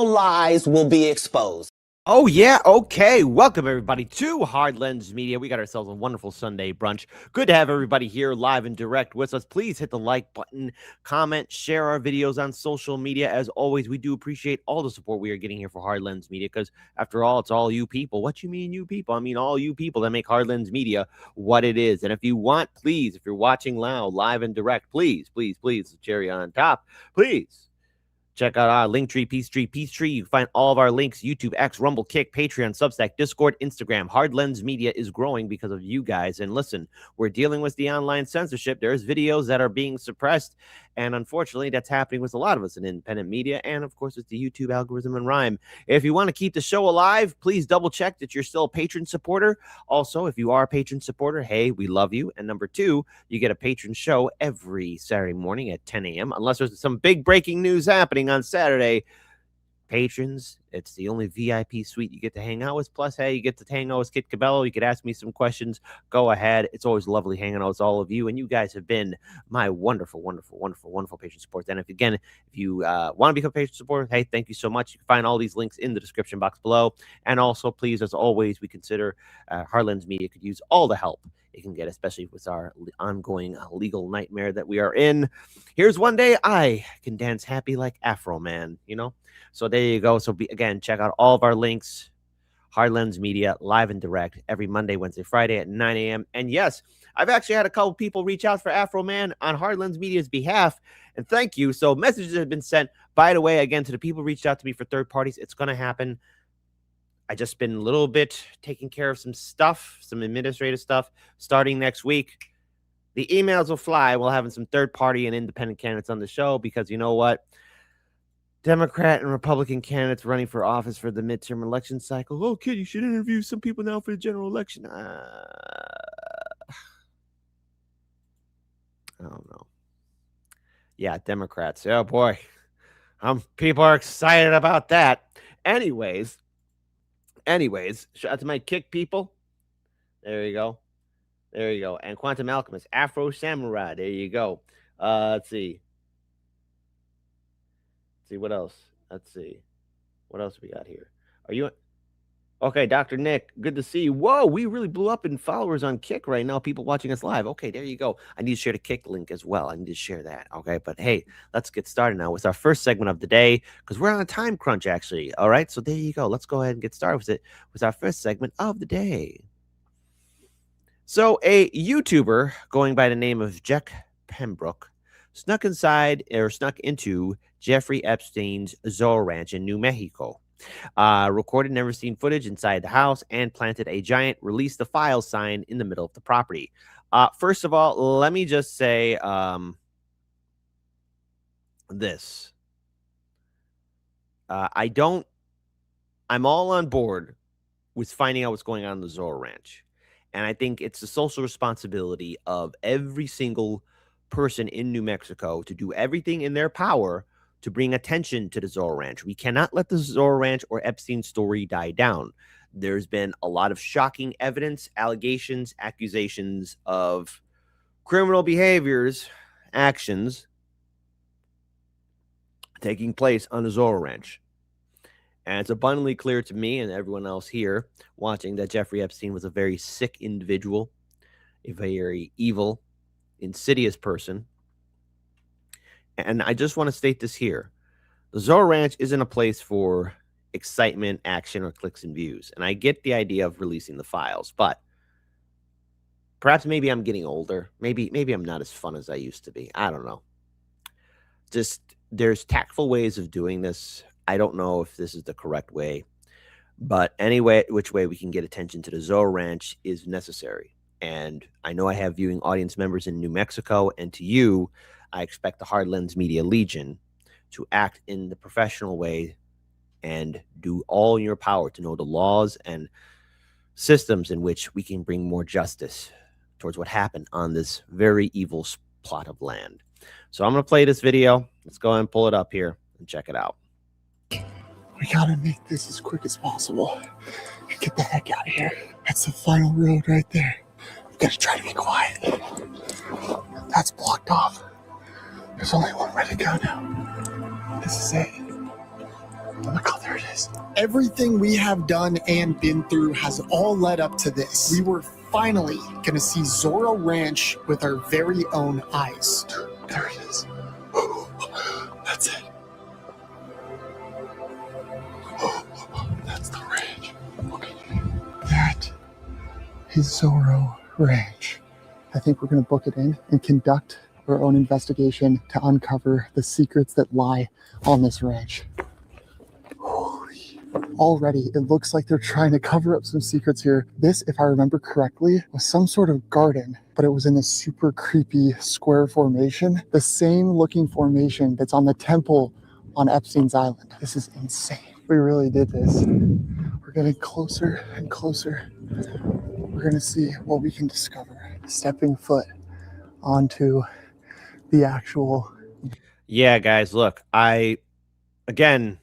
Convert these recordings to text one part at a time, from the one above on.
lies will be exposed. Oh, yeah. Okay. Welcome, everybody, to Hard Lens Media. We got ourselves a wonderful Sunday brunch. Good to have everybody here live and direct with us. Please hit the like button, comment, share our videos on social media. As always, we do appreciate all the support we are getting here for Hard Lens Media because, after all, it's all you people. What you mean, you people? I mean, all you people that make Hard Lens Media what it is. And if you want, please, if you're watching now, live and direct, please, cherry on top, please. Check out our Linktree, Peachtree. You can find all of our links: YouTube, X, Rumble, Kick, Patreon, Substack, Discord, Instagram. Hard Lens Media is growing because of you guys. And listen, we're dealing with the online censorship. There's videos that are being suppressed. And unfortunately, that's happening with a lot of us in independent media. And of course, it's the YouTube algorithm and rhyme. If you want to keep the show alive, please double check that you're still a patron supporter. Also, if you are a patron supporter, hey, we love you. And number two, you get a patron show every Saturday morning at 10 a.m. Unless there's some big breaking news happening on Saturday. Patrons, it's the only VIP suite you get to hang out with. Plus, hey, you get to hang out with Kit Cabello. You could ask me some questions. Go ahead. It's always lovely hanging out with all of you. And you guys have been my wonderful patron support. And if you want to become a patron supporter, hey, thank you so much. You can find all these links in the description box below. And also, please, as always, we consider Hard Lens Media could use all the help it can get, especially with our ongoing legal nightmare that we are in. Here's one day I can dance happy like Afro Man, you know? So there you go. So again, check out all of our links. Hard Lens Media, live and direct, every Monday, Wednesday, Friday at 9 a.m. And yes, I've actually had a couple people reach out for Afro Man on Hard Lens Media's behalf. And thank you. So messages have been sent. By the way, again, to the people who reached out to me for third parties, it's going to happen. I just been a little bit taking care of some stuff, some administrative stuff, starting next week. The emails will fly. We'll have some third party and independent candidates on the show because you know what? Democrat and Republican candidates running for office for the midterm election cycle. Oh, kid, you should interview some people now for the general election. I don't know. Yeah, Democrats. Oh, boy. People are excited about that. Anyways, shout out to my Kick people. There you go. And Quantum Alchemist, Afro Samurai. There you go. Let's see what else. What else we got here? Are you okay? Dr. Nick, good to see you. Whoa, we really blew up in followers on Kick right now. People watching us live. Okay, there you go. I need to share the Kick link as well. I need to share that. Okay, but hey, let's get started now with our first segment of the day because we're on a time crunch actually. All right, so there you go. Let's go ahead and get started with our first segment of the day. So a YouTuber going by the name of Jack Pembroke snuck into Jeffrey Epstein's Zorro Ranch in New Mexico, recorded never seen footage inside the house, and planted a giant "Release the Files" sign in the middle of the property. First of all, let me just say this. I'm all on board with finding out what's going on in the Zorro Ranch. And I think it's the social responsibility of every single person in New Mexico to do everything in their power to bring attention to the Zorro Ranch. We cannot let the Zorro Ranch or Epstein story die down. There's been a lot of shocking evidence, allegations, accusations of criminal behaviors, actions taking place on the Zorro Ranch. And it's abundantly clear to me and everyone else here watching that Jeffrey Epstein was a very sick individual, a very evil, insidious person. And I just want to state this here. The Zorro Ranch isn't a place for excitement, action, or clicks and views. And I get the idea of releasing the files, but perhaps maybe I'm getting older. Maybe I'm not as fun as I used to be. I don't know. Just there's tactful ways of doing this. I don't know if this is the correct way, but anyway, which way we can get attention to the Zorro Ranch is necessary. And I know I have viewing audience members in New Mexico, and to you, I expect the Hard Lens Media Legion to act in the professional way and do all in your power to know the laws and systems in which we can bring more justice towards what happened on this very evil plot of land. So I'm going to play this video. Let's go ahead and pull it up here and check it out. We gotta make this as quick as possible. Get the heck out of here. That's the final road right there. We gotta try to be quiet. That's blocked off. There's only one way to go now. This is it. Look out there. Everything we have done and been through has all led up to this. We were finally going to see Zorro Ranch with our very own eyes. There it is. That's it. That's the ranch. Okay. That is Zorro Ranch. I think we're going to book it in and conduct our own investigation to uncover the secrets that lie on this ranch. Already, it looks like they're trying to cover up some secrets here. This, if I remember correctly, was some sort of garden, but it was in a super creepy square formation. The same looking formation that's on the temple on Epstein's Island. This is insane. We really did this. We're getting closer and closer. We're gonna see what we can discover. Stepping foot onto the actual... Yeah, guys, look, again,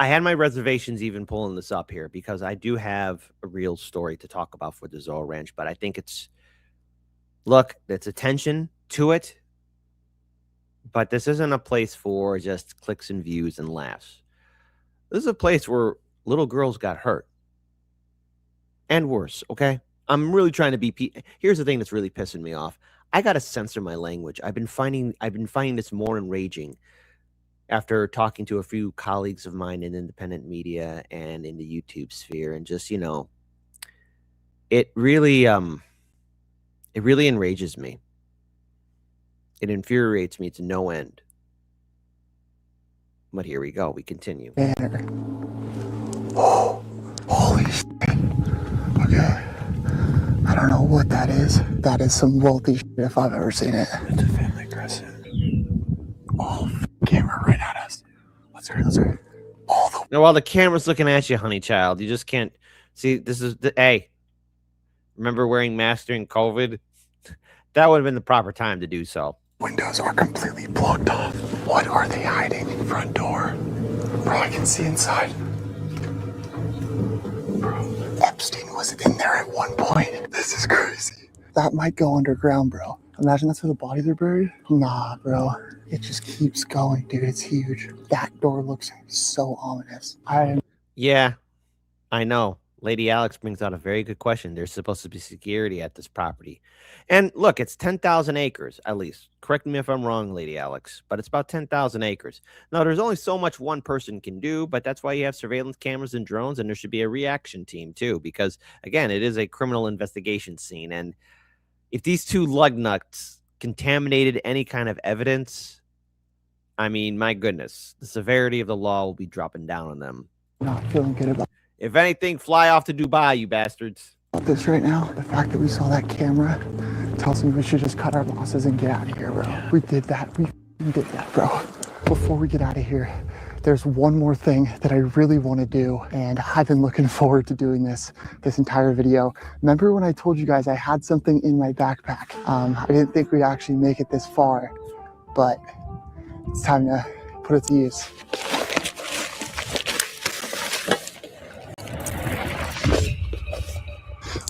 I had my reservations even pulling this up here because I do have a real story to talk about for the Zorro Ranch, but I think look, it's attention to it, but this isn't a place for just clicks and views and laughs. This is a place where little girls got hurt. And worse, okay? I'm really trying to be... Here's the thing that's really pissing me off. I got to censor my language. I've been finding this more enraging after talking to a few colleagues of mine in independent media and in the YouTube sphere, and just, it really enrages me. It infuriates me to no end. But here we go. We continue. Banner. Oh, holy shit. Okay. I don't know what that is. That is some wealthy shit if I've ever seen it. It's a family crescent. Oh, camera right at us. Let's hurry, let's hurry. Now, while the camera's looking at you, honey child, you just can't see. This is hey, remember wearing masks during COVID? That would have been the proper time to do so. Windows are completely blocked off. What are they hiding? Front door. Bro, I can see inside. Bro, Epstein was in there at one point. This is crazy. That might go underground, bro. Imagine that's where the bodies are buried. Nah, bro. It just keeps going, dude. It's huge. That door looks so ominous. Yeah, I know. Lady Alex brings out a very good question. There's supposed to be security at this property. And look, it's 10,000 acres, at least. Correct me if I'm wrong, Lady Alex, but it's about 10,000 acres. Now, there's only so much one person can do, but that's why you have surveillance cameras and drones, and there should be a reaction team, too, because, again, it is a criminal investigation scene. And if these two lug nuts contaminated any kind of evidence, I mean, my goodness, the severity of the law will be dropping down on them. Not feeling good about If anything, fly off to Dubai, you bastards. this right now. The fact that we saw that camera tells me we should just cut our losses and get out of here, bro. Yeah. We did that. We did that, bro. Before we get out of here, there's one more thing that I really want to do, and I've been looking forward to doing this entire video. Remember when I told you guys I had something in my backpack? I didn't think we'd actually make it this far, but it's time to put it to use.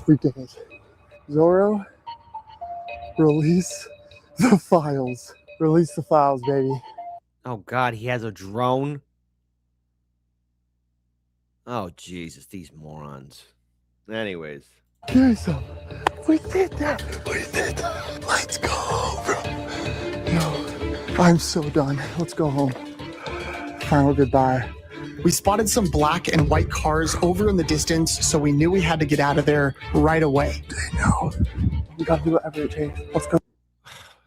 We did it. Zorro, release the files. Release the files, baby. Oh, God, he has a drone? Oh, Jesus, these morons. Anyways. Jason, we did that. We did that. Let's go, bro. No, I'm so done. Let's go home. Final goodbye. We spotted some black and white cars over in the distance, so we knew we had to get out of there right away. They know. We gotta do whatever it takes. Let's go.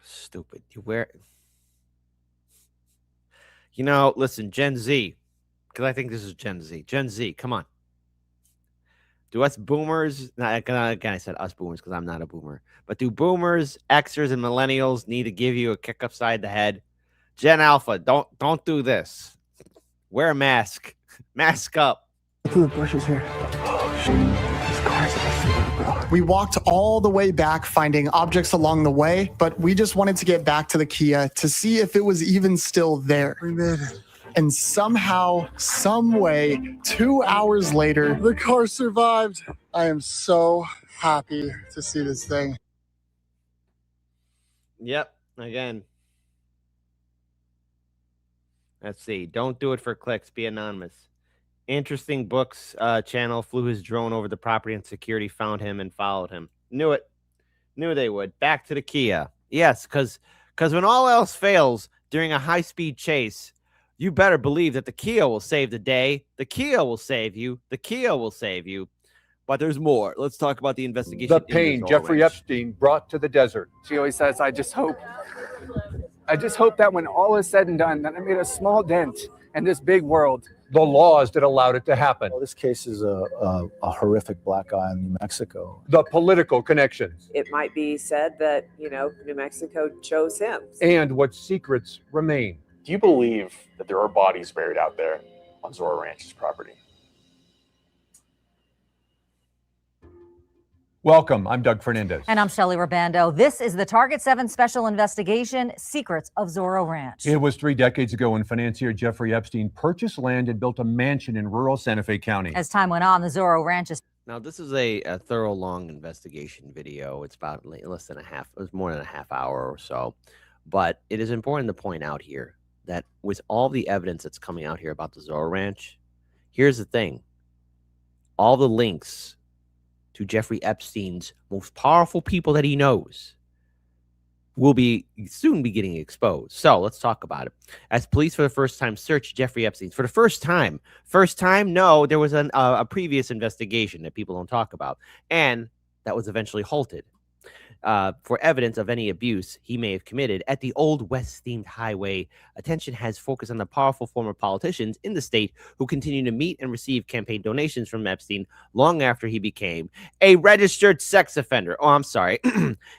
Stupid. Listen, Gen Z, because I think this is Gen Z. Gen Z, come on. Do us boomers, again, I said us boomers because I'm not a boomer, but do boomers, Xers, and millennials need to give you a kick upside the head? Gen Alpha, don't do this. Wear a mask. Mask up. Through the bushes here. Oh, shit. There's cars everywhere, bro. We walked all the way back, finding objects along the way, but we just wanted to get back to the Kia to see if it was even still there. We made it. And somehow, some way, 2 hours later, the car survived. I am so happy to see this thing. Yep. Again, Let's see. Don't do it for clicks. Be anonymous. Interesting Books channel flew his drone over the property and security found him and followed him. Knew it. Knew they would. Back to the Kia. Yes, because when all else fails during a high-speed chase, you better believe that the Kia will save the day. The Kia will save you. The Kia will save you. But there's more. Let's talk about the investigation. The pain Jeffrey Epstein brought to the desert. She always says, I just hope that when all is said and done, that I made a small dent in this big world. The laws that allowed it to happen. Well, this case is a horrific black eye in New Mexico. The political connections. It might be said that, New Mexico chose him. And what secrets remain. Do you believe that there are bodies buried out there on Zorro Ranch's property? Welcome. I'm Doug Fernandez. And I'm Shelley Rabando. This is the Target 7 Special Investigation, Secrets of Zorro Ranch. It was 3 decades ago when financier Jeffrey Epstein purchased land and built a mansion in rural Santa Fe County. As time went on, the Zorro Ranch is... Now, this is a thorough, long investigation video. It's about less than a half. It was more than a half hour or so. But it is important to point out here that with all the evidence that's coming out here about the Zorro Ranch, here's the thing. All the links to Jeffrey Epstein's most powerful people that he knows will soon be getting exposed. So let's talk about it. As police for the first time searched Jeffrey Epstein's, for the first time, no, there was a previous investigation that people don't talk about, and that was eventually halted for evidence of any abuse he may have committed at the Old West-themed highway. Attention has focused on the powerful former politicians in the state who continue to meet and receive campaign donations from Epstein long after he became a registered sex offender. Oh, I'm sorry.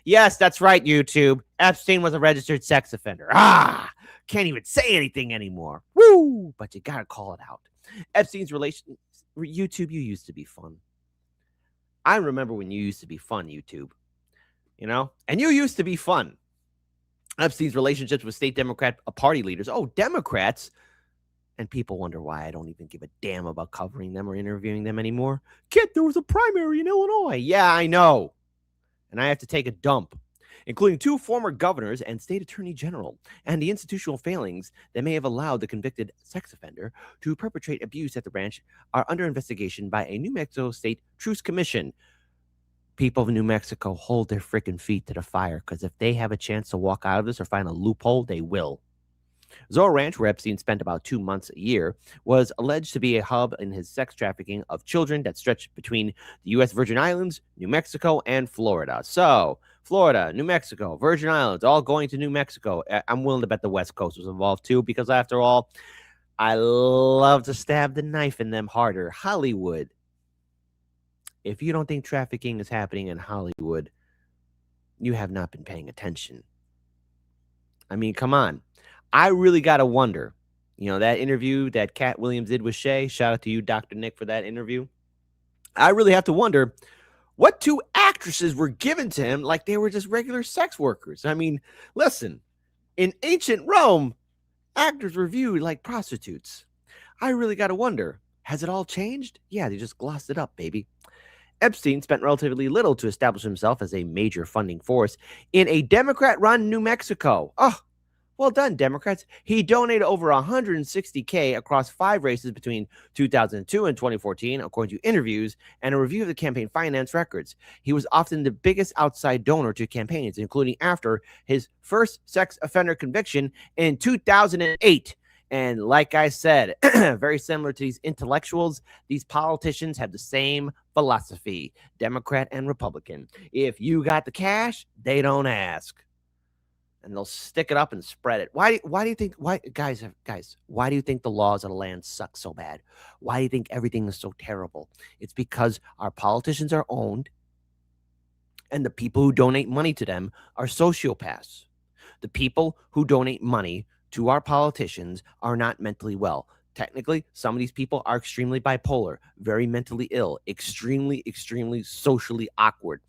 Yes, that's right, YouTube. Epstein was a registered sex offender. Can't even say anything anymore. Woo! But you gotta call it out. Epstein's relation... YouTube, you used to be fun. I remember when you used to be fun, YouTube. And you used to be fun. Epstein's relationships with state Democrat party leaders. Oh, Democrats. And people wonder why I don't even give a damn about covering them or interviewing them anymore. Kid, there was a primary in Illinois. Yeah, I know. And I have to take a dump, including 2 former governors and state attorney general, and the institutional failings that may have allowed the convicted sex offender to perpetrate abuse at the ranch are under investigation by a New Mexico State Truth Commission. People of New Mexico, hold their freaking feet to the fire, because if they have a chance to walk out of this or find a loophole, they will. Zorro Ranch, where Epstein spent about 2 months a year, was alleged to be a hub in his sex trafficking of children that stretched between the U.S. Virgin Islands, New Mexico, and Florida. So, Florida, New Mexico, Virgin Islands, all going to New Mexico. I'm willing to bet the West Coast was involved too, because after all, I love to stab the knife in them harder. Hollywood. If you don't think trafficking is happening in Hollywood, you have not been paying attention. I mean, come on. I really got to wonder, that interview that Cat Williams did with Shay, shout out to you, Dr. Nick, for that interview. I really have to wonder what 2 actresses were given to him like they were just regular sex workers. I mean, listen, in ancient Rome, actors were viewed like prostitutes. I really got to wonder, has it all changed? Yeah, they just glossed it up, baby. Epstein spent relatively little to establish himself as a major funding force in a Democrat-run New Mexico. Oh, well done, Democrats. He donated over $160K across 5 races between 2002 and 2014, according to interviews and a review of the campaign finance records. He was often the biggest outside donor to campaigns, including after his first sex offender conviction in 2008. And like I said, very similar to these intellectuals, these politicians have the same philosophy, Democrat and Republican. If you got the cash, they don't ask. And they'll stick it up and spread it. Why do you think, guys, why do you think the laws of the land suck so bad? Why do you think everything is so terrible? It's because our politicians are owned, and the people who donate money to them are sociopaths. The people who donate money to our politicians are not mentally well. Technically, some of these people are extremely bipolar, very mentally ill, extremely, extremely socially awkward.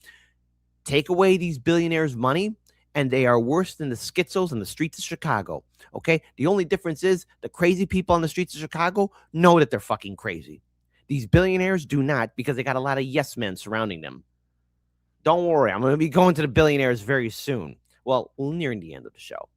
Take away these billionaires' money, and they are worse than the schizos on the streets of Chicago. Okay? The only difference is the crazy people on the streets of Chicago know that they're fucking crazy. These billionaires do not, because they got a lot of yes men surrounding them. Don't worry, I'm going to be going to the billionaires very soon. Well, nearing the end of the show.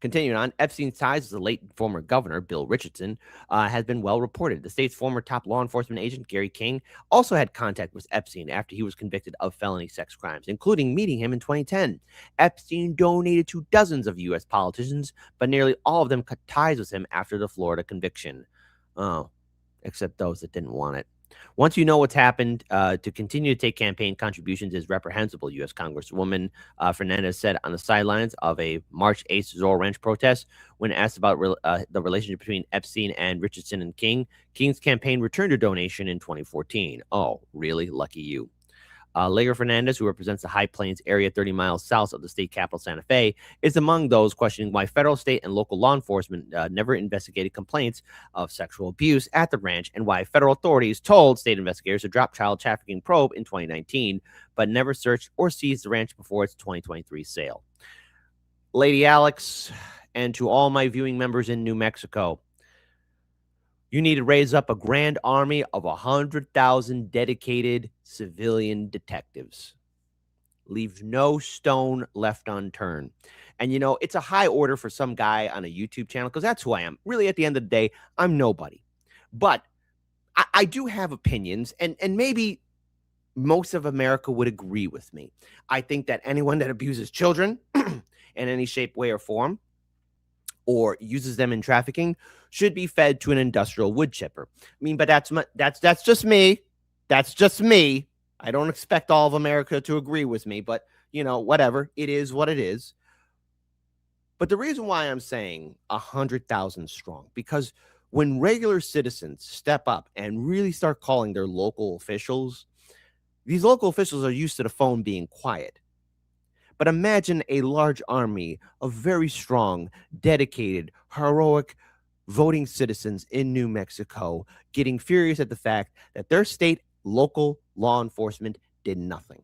Continuing on, Epstein's ties with the late former governor, Bill Richardson, has been well reported. The state's former top law enforcement agent, Gary King, also had contact with Epstein after he was convicted of felony sex crimes, including meeting him in 2010. Epstein donated to dozens of U.S. politicians, but nearly all of them cut ties with him after the Florida conviction. Oh, except those that didn't want it. Once you know what's happened, to continue to take campaign contributions is reprehensible, U.S. Congresswoman Fernandez said on the sidelines of a March 8th Zorro Ranch protest. When asked about the relationship between Epstein and Richardson and King, King's campaign returned a donation in 2014. Oh, really? Lucky you. Lager Fernandez, who represents the High Plains area 30 miles south of the state capital, Santa Fe, is among those questioning why federal, state, and local law enforcement never investigated complaints of sexual abuse at the ranch, and why federal authorities told state investigators to drop child trafficking probe in 2019, but never searched or seized the ranch before its 2023 sale. Lady Alex, and to all my viewing members in New Mexico, you need to raise up a grand army of 100,000 dedicated civilian detectives. Leave no stone left unturned. And, you know, it's a high order for some guy on a YouTube channel, because that's who I am. Really, at the end of the day, I'm nobody. But I do have opinions, and maybe most of America would agree with me. I think that anyone that abuses children in any shape, way, or form, or uses them in trafficking, should be fed to an industrial wood chipper. I mean, but that's just me. That's just me. I don't expect all of America to agree with me, but, you know, whatever. It is what it is. But the reason why I'm saying 100,000 strong, because when regular citizens step up and really start calling their local officials, these local officials are used to the phone being quiet. But imagine a large army of very strong, dedicated, heroic voting citizens in New Mexico getting furious at the fact that their state local law enforcement did nothing.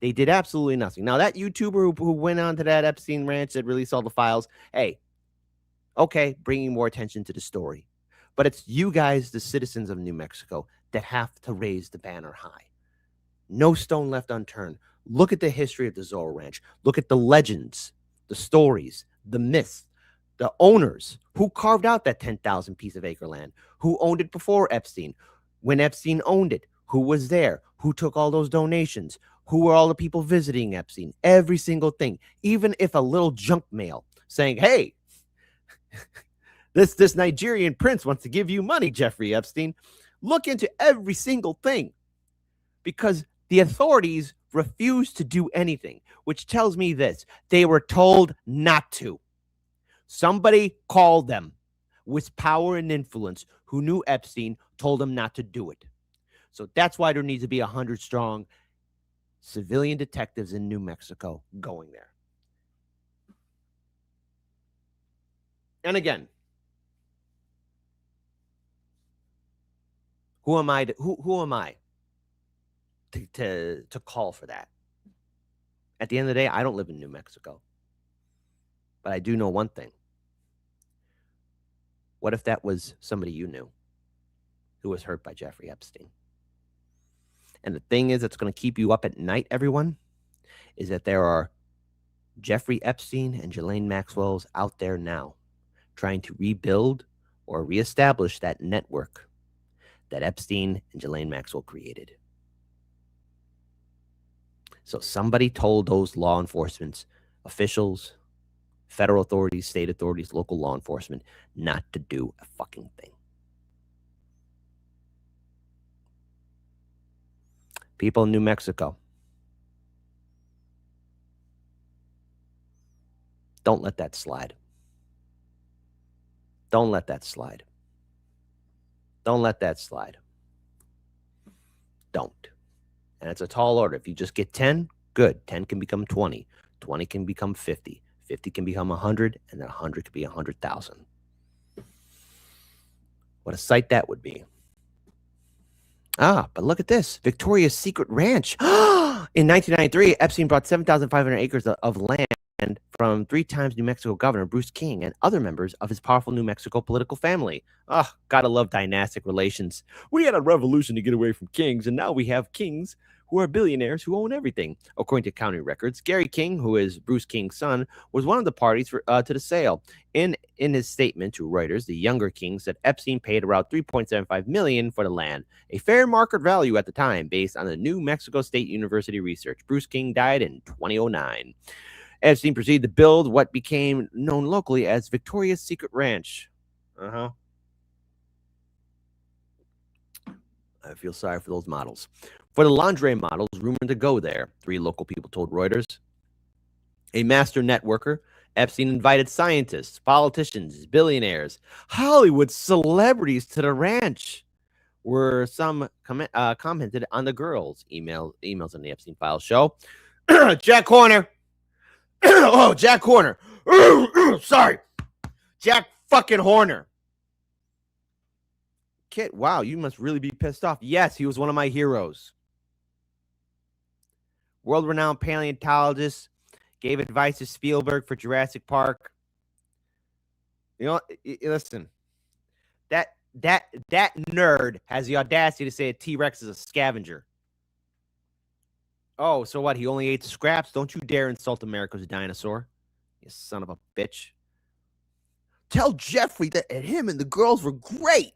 They did absolutely nothing. Now, that YouTuber who went on to that Epstein ranch that released all the files, hey, okay, bringing more attention to the story. But it's you guys, the citizens of New Mexico, that have to raise the banner high. No stone left unturned. Look at the history of the Zorro Ranch. Look at the legends, the stories, the myths, the owners who carved out that 10,000 piece of acre land, who owned it before Epstein, when Epstein owned it, who was there, who took all those donations, who were all the people visiting Epstein, every single thing. Even if a little junk mail saying, hey, this Nigerian prince wants to give you money, Jeffrey Epstein, look into every single thing, because the authorities refused to do anything, which tells me this: they were told not to. Somebody called them with power and influence who knew Epstein, told them not to do it. So that's why there needs to be 100 strong civilian detectives in New Mexico going there. And again, who am I to call for that? At the end of the day, I don't live in New Mexico. But I do know one thing. What if that was somebody you knew who was hurt by Jeffrey Epstein? And the thing is that's going to keep you up at night, everyone, is that there are Jeffrey Epstein and Ghislaine Maxwell's out there now trying to rebuild or reestablish that network that Epstein and Ghislaine Maxwell created. So somebody told those law enforcement officials, federal authorities, state authorities, local law enforcement not to do a fucking thing. People in New Mexico, don't let that slide. Don't let that slide. Don't let that slide. Don't. And it's a tall order. If you just get 10, good. 10 can become 20. 20 can become 50. 50 can become 100, and then 100 could be 100,000. What a sight that would be. But look at this. Victoria's Secret Ranch. In 1993, Epstein brought 7,500 acres of land from 3 times New Mexico Governor Bruce King and other members of his powerful New Mexico political family. Gotta love dynastic relations. We had a revolution to get away from kings, and now we have kings who are billionaires who own everything. According to county records, Gary King, who is Bruce King's son, was one of the parties to the sale. In his statement to Reuters, the younger King said Epstein paid around $3.75 million for the land, a fair market value at the time based on the New Mexico State University research. Bruce King died in 2009. Epstein proceeded to build what became known locally as Victoria's Secret Ranch. I feel sorry for those models. For the lingerie models rumored to go there, 3 local people told Reuters. A master networker, Epstein invited scientists, politicians, billionaires, Hollywood celebrities to the ranch, where some commented on the girls' emails in the Epstein Files show. Jack Horner. Oh, Jack Horner. Sorry. Jack fucking Horner. Kit, wow, you must really be pissed off. Yes, he was one of my heroes. World-renowned paleontologist, gave advice to Spielberg for Jurassic Park. You know, listen, that nerd has the audacity to say a T-Rex is a scavenger. Oh, so what? He only ate scraps? Don't you dare insult America's dinosaur, you son of a bitch. Tell Jeffrey that him and the girls were great.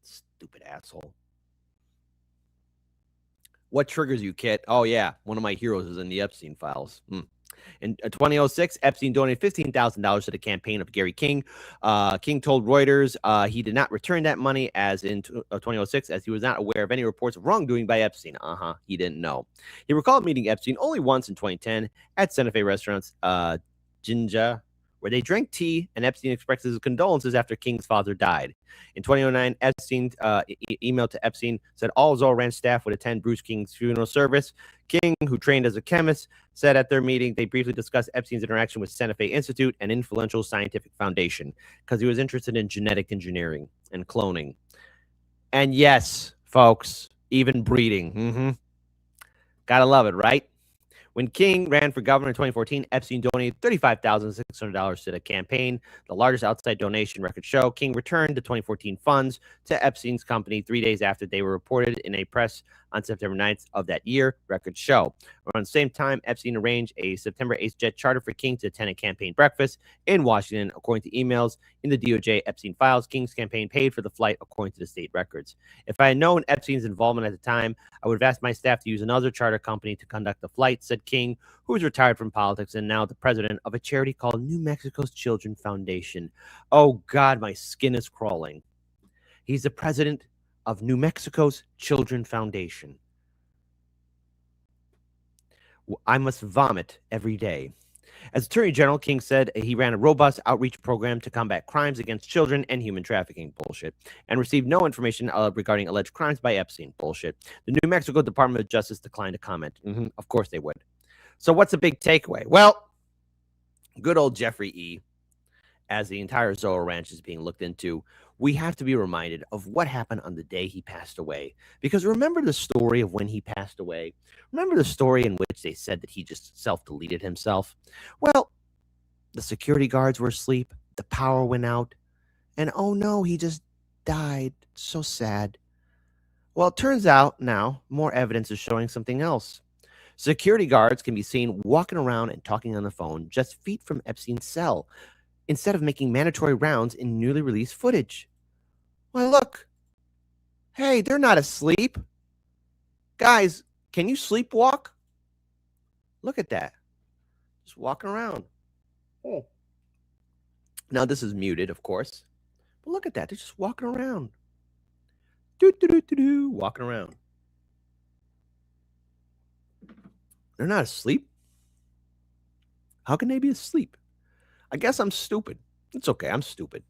Stupid asshole. What triggers you, Kit? Oh, yeah. One of my heroes is in the Epstein Files. In 2006, Epstein donated $15,000 to the campaign of Gary King. King told Reuters he did not return that money as in 2006, as he was not aware of any reports of wrongdoing by Epstein. He didn't know. He recalled meeting Epstein only once in 2010 at Santa Fe restaurants, Jinja, where they drank tea, and Epstein expressed his condolences after King's father died. In 2009, Epstein emailed to Epstein, said all Zorro Ranch staff would attend Bruce King's funeral service. King, who trained as a chemist, said at their meeting they briefly discussed Epstein's interaction with Santa Fe Institute, an influential scientific foundation, because he was interested in genetic engineering and cloning. And yes, folks, even breeding. Gotta love it, right? When King ran for governor in 2014, Epstein donated $35,600 to the campaign, the largest outside donation records show. King returned the 2014 funds to Epstein's company 3 days after they were reported in a press on September 9th of that year, records show. Around the same time, Epstein arranged a September 8th jet charter for King to attend a campaign breakfast in Washington. According to emails in the DOJ Epstein files, King's campaign paid for the flight, according to the state records. If I had known Epstein's involvement at the time, I would have asked my staff to use another charter company to conduct the flight, said King, who is retired from politics and now the president of a charity called New Mexico's Children Foundation. Oh, God, my skin is crawling. He's the president of New Mexico's Children Foundation. I must vomit every day. As Attorney General, King said he ran a robust outreach program to combat crimes against children and human trafficking, bullshit, and received no information regarding alleged crimes by Epstein, bullshit. The New Mexico Department of Justice declined to comment. Of course they would. So what's the big takeaway? Well, good old Jeffrey E., as the entire Zorro Ranch is being looked into, we have to be reminded of what happened on the day he passed away. Because remember the story of when he passed away? Remember the story in which they said that he just self-deleted himself? Well, the security guards were asleep, the power went out, and oh no, he just died. So sad. Well, it turns out now more evidence is showing something else. Security guards can be seen walking around and talking on the phone just feet from Epstein's cell, instead of making mandatory rounds in newly released footage. Well, look. Hey, they're not asleep. Guys, can you sleepwalk? Look at that. Just walking around. Oh. Now, this is muted, of course. But look at that. They're just walking around. Walking around. They're not asleep. How can they be asleep? I guess I'm stupid. It's okay. I'm stupid.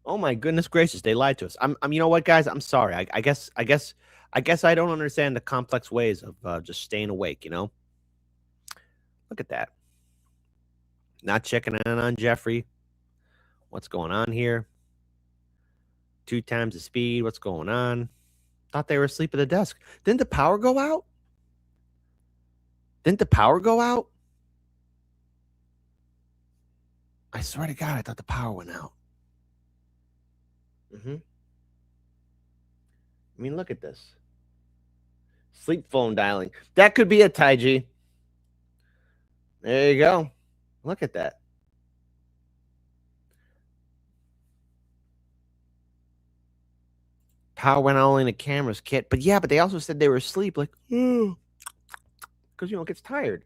Oh my goodness gracious! They lied to us. I'm. You know what, guys? I'm sorry. I guess I don't understand the complex ways of just staying awake. You know. Look at that. Not checking in on Jeffrey. What's going on here? 2 times the speed. What's going on? Thought they were asleep at the desk. Didn't the power go out? Didn't the power go out? I swear to God, I thought the power went out. I mean, look at this. Sleep phone dialing. That could be a Taiji. There you go. Look at that. Power went all in the camera's kit. But yeah, but they also said they were asleep. Like, because, it gets tired.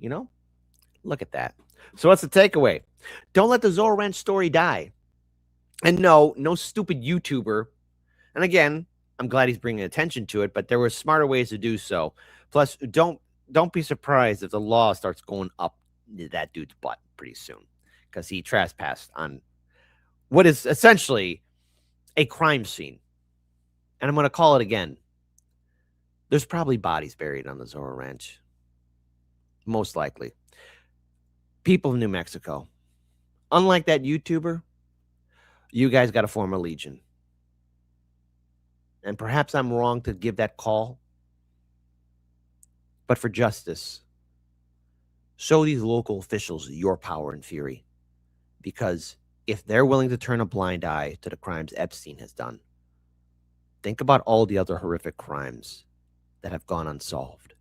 Look at that. So what's the takeaway? Don't let the Zorro Ranch story die. And no stupid YouTuber. And again, I'm glad he's bringing attention to it, but there were smarter ways to do so. Plus, don't be surprised if the law starts going up that dude's butt pretty soon, because he trespassed on what is essentially a crime scene. And I'm going to call it again. There's probably bodies buried on the Zorro Ranch. Most likely. People of New Mexico, unlike that YouTuber, you guys got to form a legion. And perhaps I'm wrong to give that call. But for justice, show these local officials your power and fury. Because if they're willing to turn a blind eye to the crimes Epstein has done, think about all the other horrific crimes that have gone unsolved.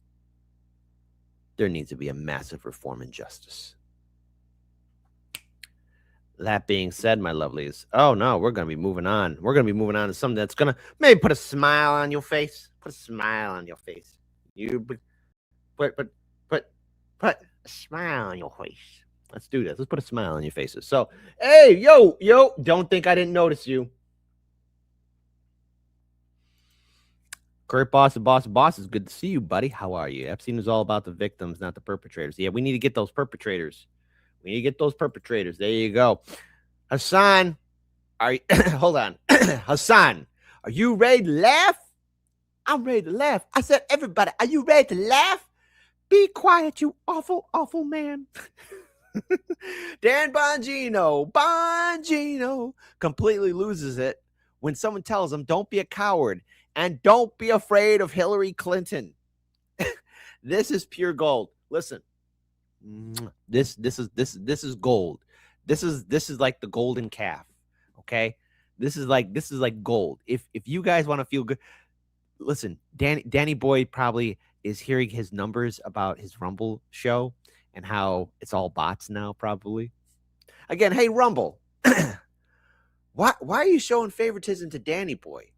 There needs to be a massive reform in justice. That being said, my lovelies, oh no, we're going to be moving on. We're going to be moving on to something that's going to maybe put a smile on your face. Put a smile on your face. Put a smile on your face. Let's do this. Let's put a smile on your faces. So, hey, yo, don't think I didn't notice you. Kurt Boss and Boss, it's good to see you, buddy. How are you? Epstein is all about the victims, not the perpetrators. Yeah, we need to get those perpetrators. There you go. Hassan, hold on. Hassan, are you ready to laugh? I'm ready to laugh. I said, everybody, are you ready to laugh? Be quiet, you awful, awful man. Dan Bongino completely loses it when someone tells him, don't be a coward and don't be afraid of Hillary Clinton. This is pure gold. Listen. This is gold. This is like the golden calf. Okay, this is like gold. If you guys want to feel good, listen. Danny Boy probably is hearing his numbers about his Rumble show and how it's all bots now. Probably. Again, hey Rumble, why are you showing favoritism to Danny Boy?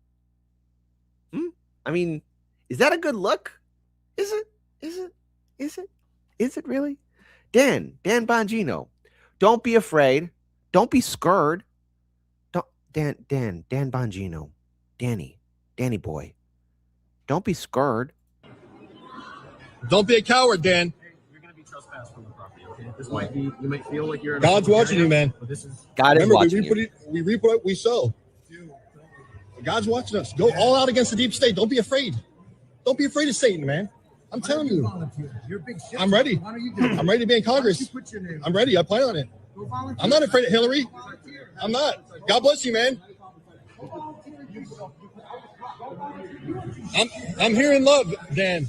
I mean, is that a good look? Is it really? Dan Bongino, don't be afraid. Don't be scared. Dan Bongino, Danny Boy, don't be scared. Don't be a coward, Dan. You're going to be trespassed from the property, okay? This might be, you might feel like you're in God's watching you, man. But this is God is watching you. We reap what we sow. God's watching us. Go all out against the deep state. Don't be afraid. Don't be afraid of Satan, man. I'm telling you. I'm ready. I'm ready to be in Congress. I'm ready. I plan on it. I'm not afraid of Hillary. I'm not. God bless you, man. I'm here in love, Dan.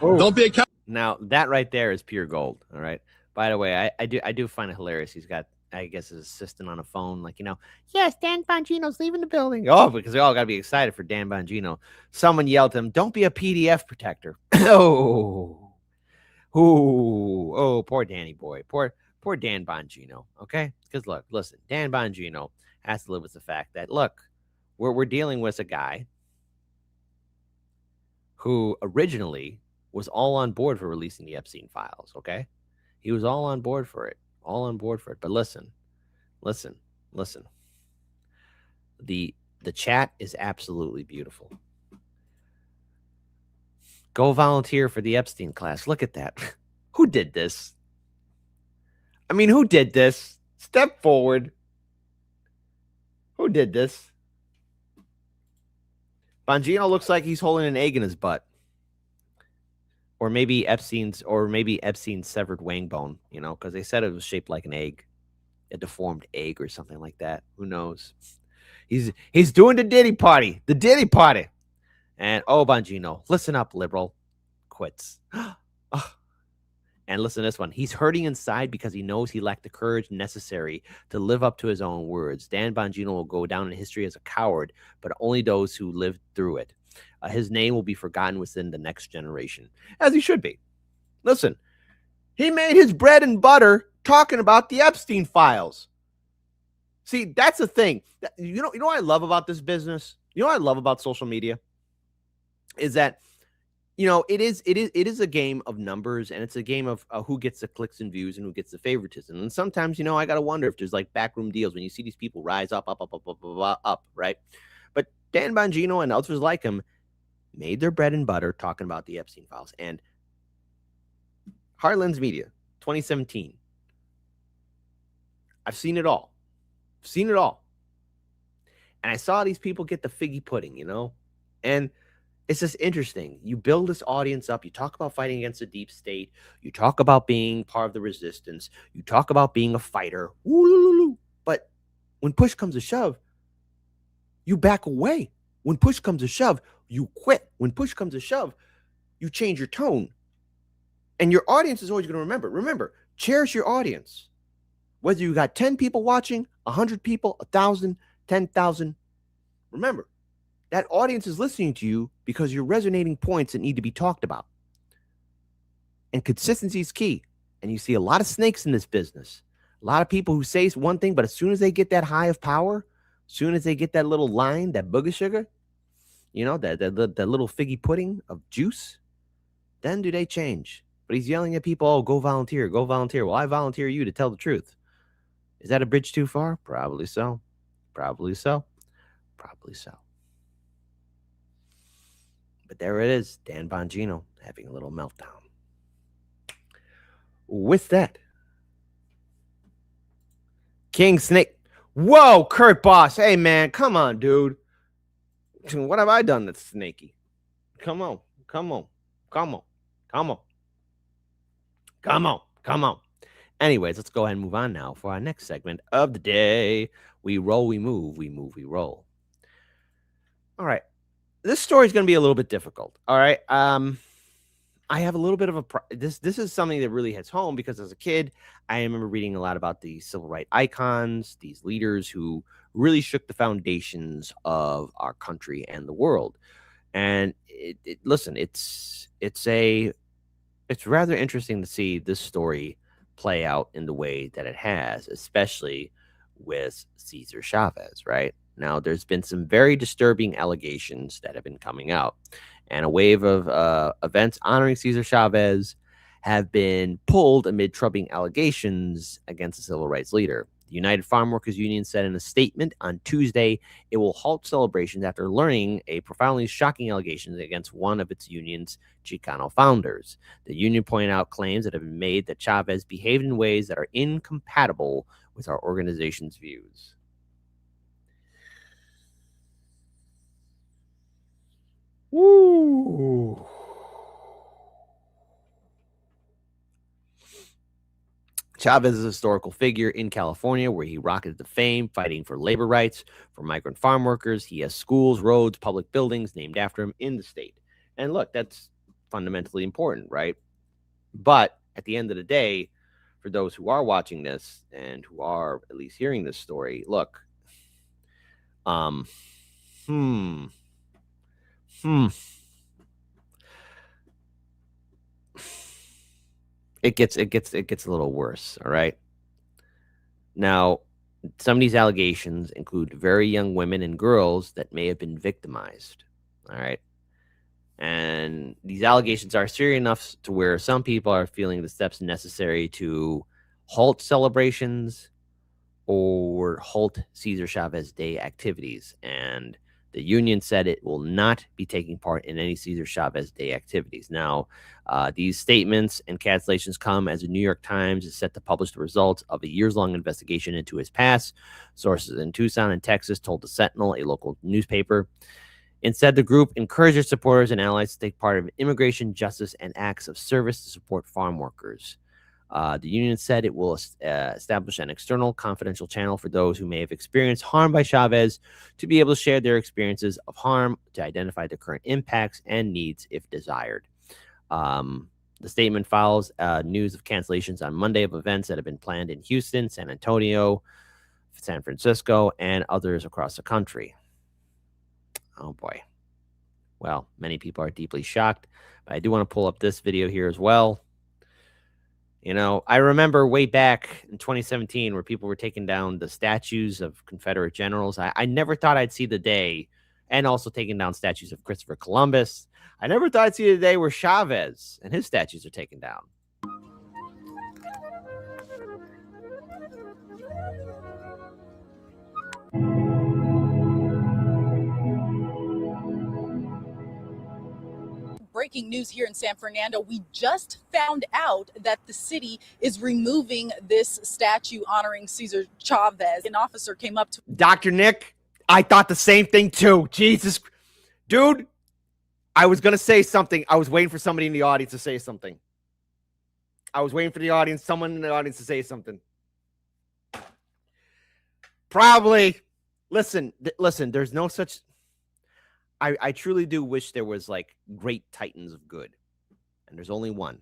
Don't be a coward. Now that right there is pure gold. All right. By the way, I do find it hilarious. He's got, I guess, his assistant on a phone, like, yes, Dan Bongino's leaving the building. Oh, because they all got to be excited for Dan Bongino. Someone yelled to him, don't be a PDF protector. Oh, poor Danny Boy. Poor Dan Bongino. Okay? Because listen, Dan Bongino has to live with the fact that, look, we're dealing with a guy who originally was all on board for releasing the Epstein files, okay? He was all on board for it. But listen. The chat is absolutely beautiful. Go volunteer for the Epstein class. Look at that. Who did this? I mean, who did this? Step forward. Who did this? Bongino looks like he's holding an egg in his butt. Or maybe Epstein's severed wang bone, because they said it was shaped like an egg, a deformed egg or something like that. Who knows? He's doing the Diddy party. And Bongino, listen up, liberal. Quits. And listen to this one. He's hurting inside because he knows he lacked the courage necessary to live up to his own words. Dan Bongino will go down in history as a coward, but only those who lived through it. His name will be forgotten within the next generation, as he should be. Listen, he made his bread and butter talking about the Epstein files. See, that's the thing. You know what I love about this business? You know what I love about social media? Is that, it is a game of numbers, and it's a game of who gets the clicks and views and who gets the favoritism. And sometimes, I got to wonder if there's like backroom deals when you see these people rise up, right? But Dan Bongino and others like him made their bread and butter talking about the Epstein files. And Hard Lens Media, 2017. I've seen it all. And I saw these people get the figgy pudding, and it's just interesting. You build this audience up. You talk about fighting against the deep state. You talk about being part of the resistance. You talk about being a fighter. But when push comes to shove, you back away. When push comes to shove, you quit. When push comes to shove, you change your tone. And your audience is always going to remember. Remember, cherish your audience. Whether you got 10 people watching, 100 people, 1,000, 10,000, remember, that audience is listening to you because you're resonating points that need to be talked about. And consistency is key. And you see a lot of snakes in this business. A lot of people who say one thing, but as soon as they get that high of power, as soon as they get that little line, that booger sugar, that little figgy pudding of juice, then do they change. But he's yelling at people, oh, go volunteer, go volunteer. Well, I volunteer you to tell the truth. Is that a bridge too far? Probably so. Probably so. Probably so. But there it is, Dan Bongino having a little meltdown. With that, King Snake. Whoa, Kurt Boss. Hey, man, come on, dude. What have I done that's snaky? Come on. Anyways, let's go ahead and move on now for our next segment of the day. We roll, we move, we move, we roll. All right. This story is going to be a little bit difficult. All right. I have a little bit of this is something that really hits home because as a kid, I remember reading a lot about the civil rights icons, these leaders who really shook the foundations of our country and the world. And listen, it's rather interesting to see this story play out in the way that it has, especially with César Chávez, right? Now, there's been some very disturbing allegations that have been coming out, and a wave of events honoring César Chávez have been pulled amid troubling allegations against the civil rights leader. The United Farm Workers Union said in a statement on Tuesday it will halt celebrations after learning a profoundly shocking allegation against one of its union's Chicano founders. The union pointed out claims that have been made that Chavez behaved in ways that are incompatible with our organization's views. Woo! Chavez is a historical figure in California where he rocketed to fame fighting for labor rights for migrant farm workers. He has schools, roads, public buildings named after him in the state. And look, that's fundamentally important, right? But at the end of the day, for those who are watching this and who are at least hearing this story, look, It gets a little worse, all right? Now, some of these allegations include very young women and girls that may have been victimized, all right? And these allegations are serious enough to where some people are feeling the steps necessary to halt celebrations or halt César Chávez Day activities. And the union said it will not be taking part in any César Chávez Day activities. Now, these statements and cancellations come as the New York Times is set to publish the results of a years-long investigation into his past. Sources in Tucson and Texas told the Sentinel, a local newspaper. Instead, the group encouraged its supporters and allies to take part in immigration, justice, and acts of service to support farm workers. The union said it will establish an external confidential channel for those who may have experienced harm by Chavez to be able to share their experiences of harm, to identify the current impacts and needs if desired. The statement follows news of cancellations on Monday of events that have been planned in Houston, San Antonio, San Francisco, and others across the country. Oh, boy. Well, many people are deeply shocked, but I do want to pull up this video here as well. You know, I remember way back in 2017 where people were taking down the statues of Confederate generals. I never thought I'd see the day, and also taking down statues of Christopher Columbus. I never thought I'd see the day where Chavez and his statues are taken down. Breaking news here in San Fernando. We just found out that the city is removing this statue honoring Cesar Chavez. An officer came up to Dr. Nick, I thought the same thing too. Jesus. Dude, I was going to say something. I was waiting for somebody in the audience to say something. Someone in the audience to say something. Probably. Listen, there's no such... I truly do wish there was like great titans of good. And there's only one.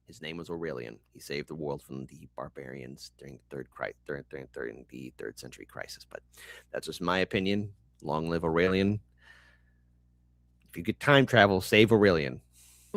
His name was Aurelian. He saved the world from the barbarians during the third century crisis. But that's just my opinion. Long live Aurelian. If you could time travel, save Aurelian.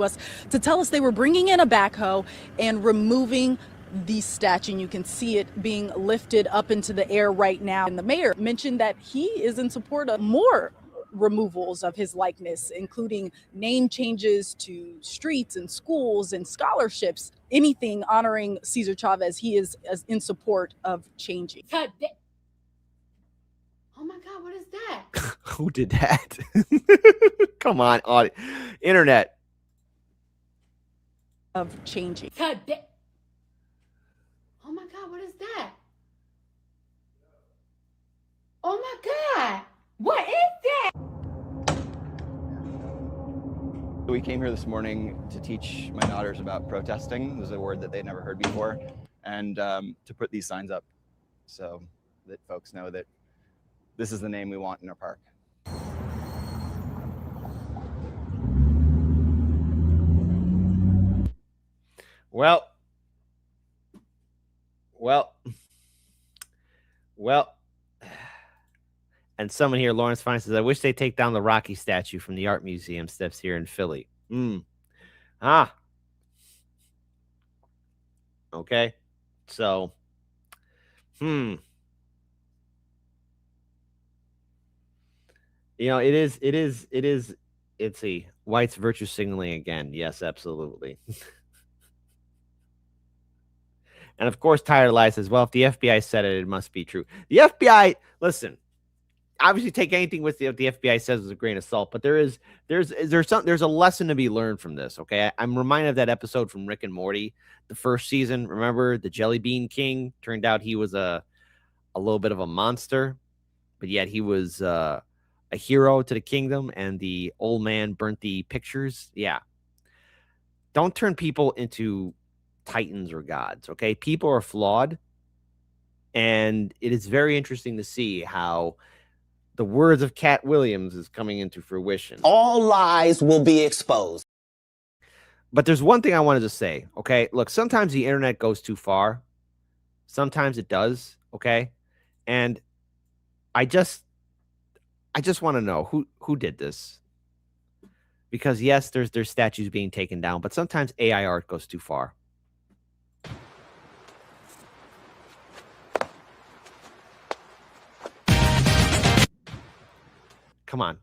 us to tell us they were bringing in a backhoe and removing the statue. And you can see it being lifted up into the air right now. And the mayor mentioned that he is in support of more removals of his likeness, including name changes to streets and schools and scholarships. Anything honoring Cesar Chavez, he is in support of changing. Oh my God, what is that? Who did that? Come on, internet. Of changing. Oh my God, what is that? Oh my God, what is that? We came here this morning to teach my daughters about protesting. This is a word that they'd never heard before, and to put these signs up so that folks know that this is the name we want in our park. Well, and someone here, Lawrence Fine, says, I wish they take down the Rocky statue from the art museum steps here in Philly. Okay. So, you know, it's a white's virtue signaling again. Yes, absolutely. And of course, Tyler Lies says, well, if the FBI said it, it must be true. The FBI, listen, obviously take anything with the FBI says with a grain of salt, but there's a lesson to be learned from this. Okay. I'm reminded of that episode from Rick and Morty, the first season. Remember the Jelly Bean King? Turned out he was a little bit of a monster, but yet he was a hero to the kingdom, and the old man burnt the pictures. Yeah. Don't turn people into titans or gods. Okay. People are flawed. And it is very interesting to see how the words of Cat Williams is coming into fruition. All lies will be exposed. But there's one thing I wanted to say. Okay. Look, sometimes the internet goes too far. Sometimes it does. Okay. And I just want to know who did this. Because yes, there's statues being taken down, but sometimes AI art goes too far. Come on.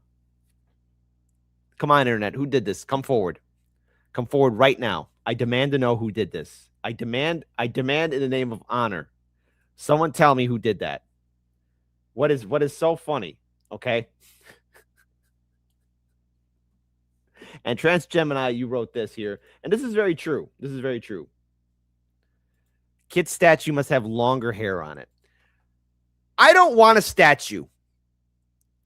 Come on, internet. Who did this? Come forward. Come forward right now. I demand to know who did this. I demand in the name of honor. Someone tell me who did that. What is so funny? Okay. And Trans Gemini, you wrote this here. And this is very true. This is very true. Kid's statue must have longer hair on it. I don't want a statue.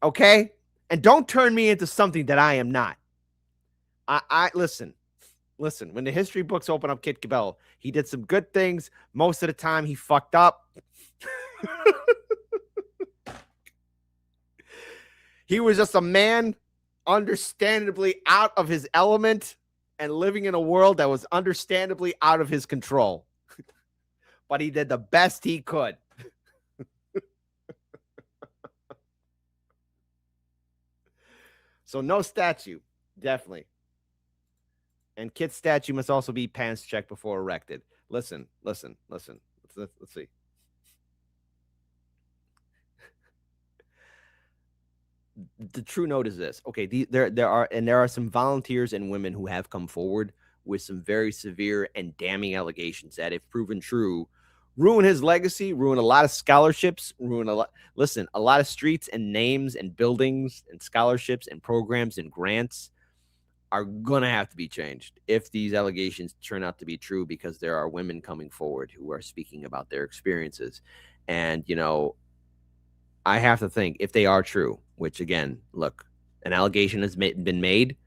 Okay? And don't turn me into something that I am not. I listen. When the history books open up Kid Cabell, he did some good things. Most of the time, he fucked up. He was just a man, understandably out of his element. and living in a world that was understandably out of his control. But he did the best he could. So no statue, definitely. And Kit's statue must also be pants checked before erected. Listen. Let's see. The true note is this. Okay, there are some volunteers and women who have come forward with some very severe and damning allegations that, if proven true, ruin his legacy, ruin a lot of scholarships, ruin a lot of streets and names and buildings and scholarships and programs and grants are gonna have to be changed if these allegations turn out to be true, because there are women coming forward who are speaking about their experiences. And I have to think, if they are true, which again, look, an allegation has been made,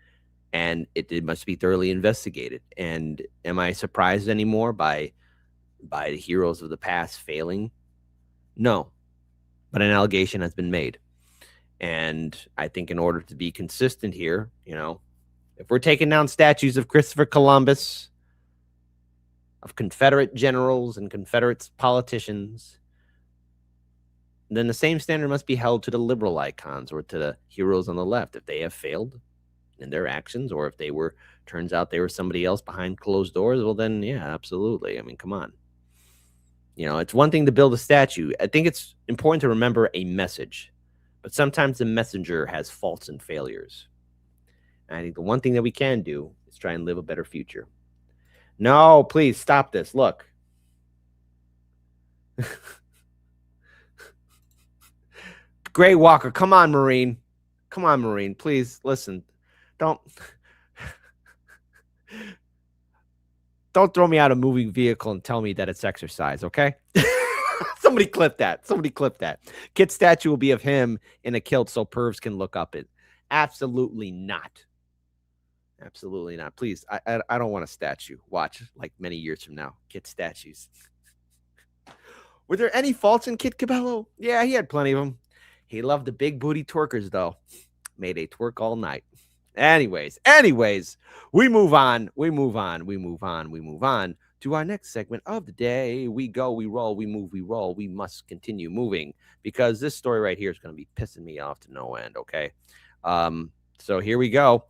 and it must be thoroughly investigated. And am I surprised anymore by the heroes of the past failing? No, but an allegation has been made. And I think in order to be consistent here, if we're taking down statues of Christopher Columbus, of Confederate generals and Confederate politicians, then the same standard must be held to the liberal icons or to the heroes on the left. If they have failed in their actions, or if turns out they were somebody else behind closed doors, well then, yeah, absolutely. I mean, come on. It's one thing to build a statue. I think it's important to remember a message, but sometimes the messenger has faults and failures. And I think the one thing that we can do is try and live a better future. No, please stop this. Look. Gray Walker, come on, Marine. Come on, Marine. Please listen. Don't throw me out of a moving vehicle and tell me that it's exercise, okay? Somebody clip that. Kit statue will be of him in a kilt so pervs can look up it. Absolutely not. Absolutely not. Please, I don't want a statue. Watch, like many years from now, Kit statues. Were there any faults in Kit Cabello? Yeah, he had plenty of them. He loved the big booty twerkers, though. Made a twerk all night. Anyways, we move on to our next segment of the day. We go, we roll, we move, we roll. We must continue moving, because this story right here is going to be pissing me off to no end, okay? So here we go.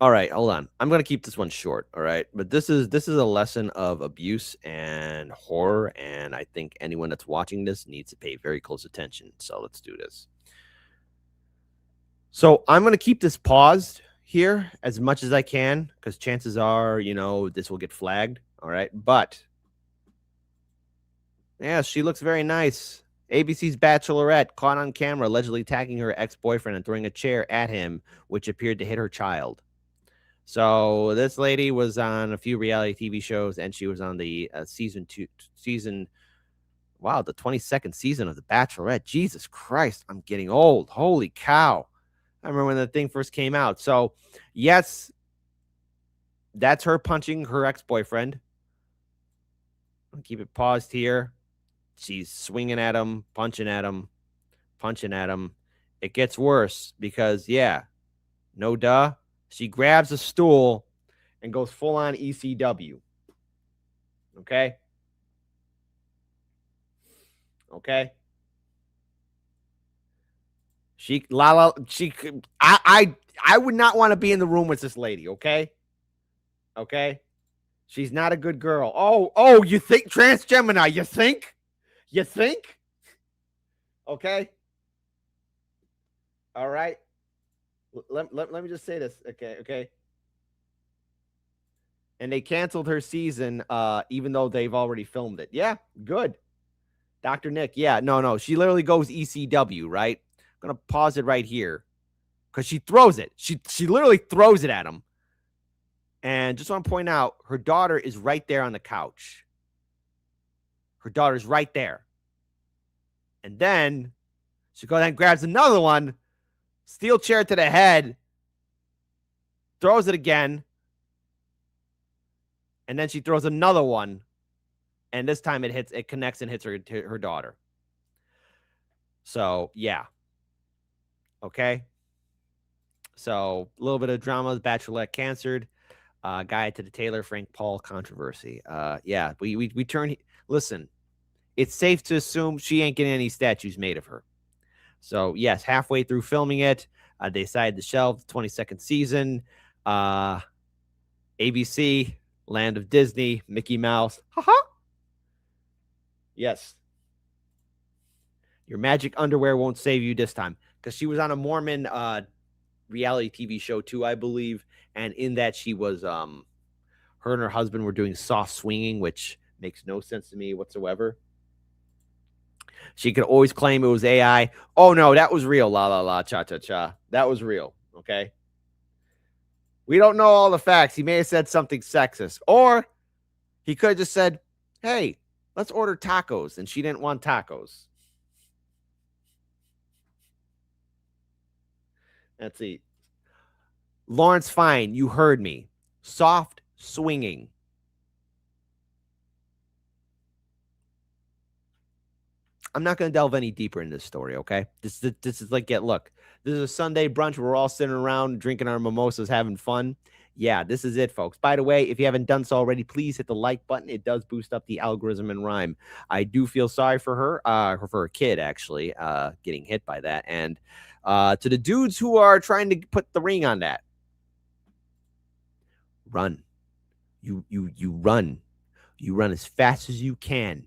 All right, hold on. I'm going to keep this one short, all right? But this is a lesson of abuse and horror, and I think anyone that's watching this needs to pay very close attention. So let's do this. So I'm going to keep this paused here as much as I can, because chances are, this will get flagged, all right? But, yeah, she looks very nice. ABC's Bachelorette caught on camera allegedly attacking her ex-boyfriend and throwing a chair at him, which appeared to hit her child. So this lady was on a few reality TV shows, and she was on the the 22nd season of The Bachelorette. Jesus Christ, I'm getting old. Holy cow. I remember when the thing first came out. So, yes, that's her punching her ex-boyfriend. I'll keep it paused here. She's swinging at him, punching at him. It gets worse because, yeah, no duh. She grabs a stool and goes full on ECW. Okay? I would not want to be in the room with this lady, okay? She's not a good girl. Oh, you think transgemini, you think? Okay? All right. Let me just say this, okay? And they canceled her season, even though they've already filmed it. Yeah, good. Dr. Nick, yeah, no. She literally goes ECW, right? I'm going to pause it right here because she throws it. She literally throws it at him. And just want to point out, her daughter is right there on the couch. Her daughter's right there. And then she goes and grabs another one, steel chair to the head, throws it again, and then she throws another one, and this time it connects and hits her daughter. So, yeah. Okay? So a little bit of drama. The Bachelorette canceled. Guy to the Taylor Frank Paul controversy. Yeah, we turn. Listen, it's safe to assume she ain't getting any statues made of her. So yes, halfway through filming it, they decided to shelve the 22nd season. ABC, Land of Disney, Mickey Mouse. Haha. Yes. Your magic underwear won't save you this time, because she was on a Mormon reality TV show too, I believe. And in that, she was, her and her husband were doing soft swinging, which makes no sense to me whatsoever. She could always claim it was AI. Oh, no, that was real. La, la, la, cha, cha, cha. That was real. Okay. We don't know all the facts. He may have said something sexist, or he could have just said, hey, let's order tacos. And she didn't want tacos. Let's see. Lawrence Fine, you heard me. Soft swinging. I'm not going to delve any deeper in this story, okay? This is like, look, this is a Sunday brunch. We're all sitting around drinking our mimosas, having fun. Yeah, this is it, folks. By the way, if you haven't done so already, please hit the like button. It does boost up the algorithm and rhyme. I do feel sorry for her, for her kid, actually, getting hit by that. And to the dudes who are trying to put the ring on that, run. You run. You run as fast as you can.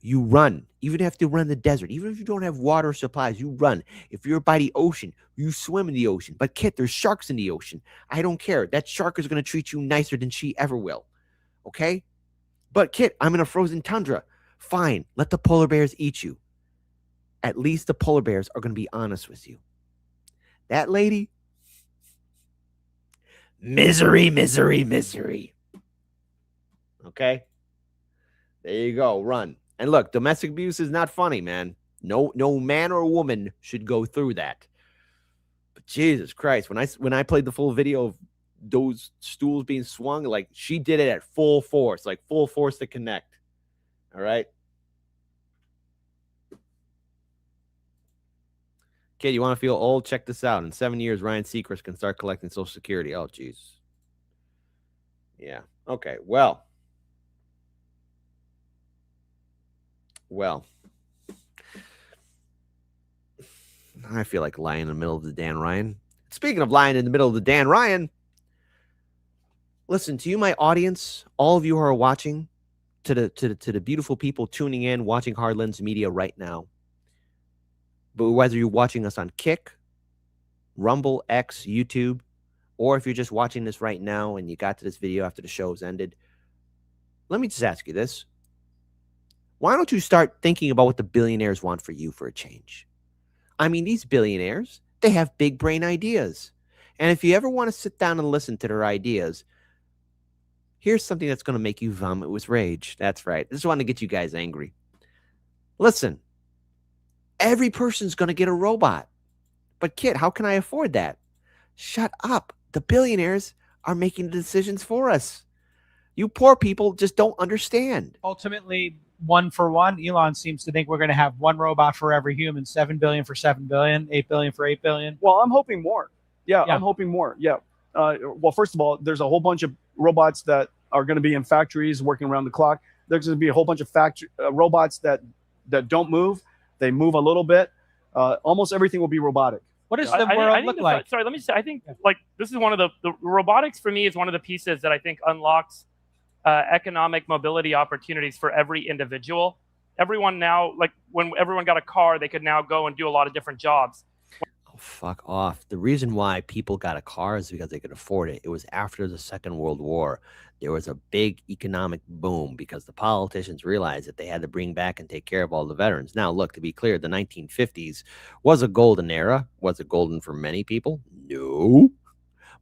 You run. Even if you have to run in the desert, even if you don't have water supplies, you run. If you're by the ocean, you swim in the ocean. But Kit, there's sharks in the ocean. I don't care. That shark is going to treat you nicer than she ever will. Okay? But Kit, I'm in a frozen tundra. Fine. Let the polar bears eat you. At least the polar bears are going to be honest with you. That lady, misery, misery, misery. Okay? There you go. Run. And look, domestic abuse is not funny, man. No man or woman should go through that. But Jesus Christ, when I played the full video of those stools being swung, like, she did it at full force, like full force to connect. All right. Kid, you want to feel old? Check this out. In 7 years, Ryan Seacrest can start collecting Social Security. Oh, jeez. Yeah. Okay. Well, I feel like lying in the middle of the Dan Ryan. Speaking of lying in the middle of the Dan Ryan, listen, to you, my audience, all of you who are watching, to the beautiful people tuning in, watching Hard Lens Media right now. But whether you're watching us on Kick, Rumble, X, YouTube, or if you're just watching this right now and you got to this video after the show's ended, let me just ask you this. Why don't you start thinking about what the billionaires want for you for a change? I mean, these billionaires, they have big brain ideas. And if you ever want to sit down and listen to their ideas, here's something that's going to make you vomit with rage. That's right. I just want to get you guys angry. Listen, every person's going to get a robot. But Kit, how can I afford that? Shut up. The billionaires are making the decisions for us. You poor people just don't understand. Ultimately, 1 for 1. Elon seems to think we're going to have one robot for every human, 7 billion for 7 billion, 8 billion for 8 billion. Well, I'm hoping more. Yeah. I'm hoping more. Yeah. Well, first of all, there's a whole bunch of robots that are going to be in factories working around the clock. There's going to be a whole bunch of robots that don't move. They move a little bit. Almost everything will be robotic. What does the world look like? Sorry, let me say, I think like this is one of the robotics for me is one of the pieces that I think unlocks economic mobility opportunities for every individual. Everyone now, like when everyone got a car, they could now go and do a lot of different jobs. Oh, fuck off. The reason why people got a car is because they could afford it. It was after the Second World War. There was a big economic boom because the politicians realized that they had to bring back and take care of all the veterans. Now, look, to be clear, the 1950s was a golden era. Was it golden for many people? No.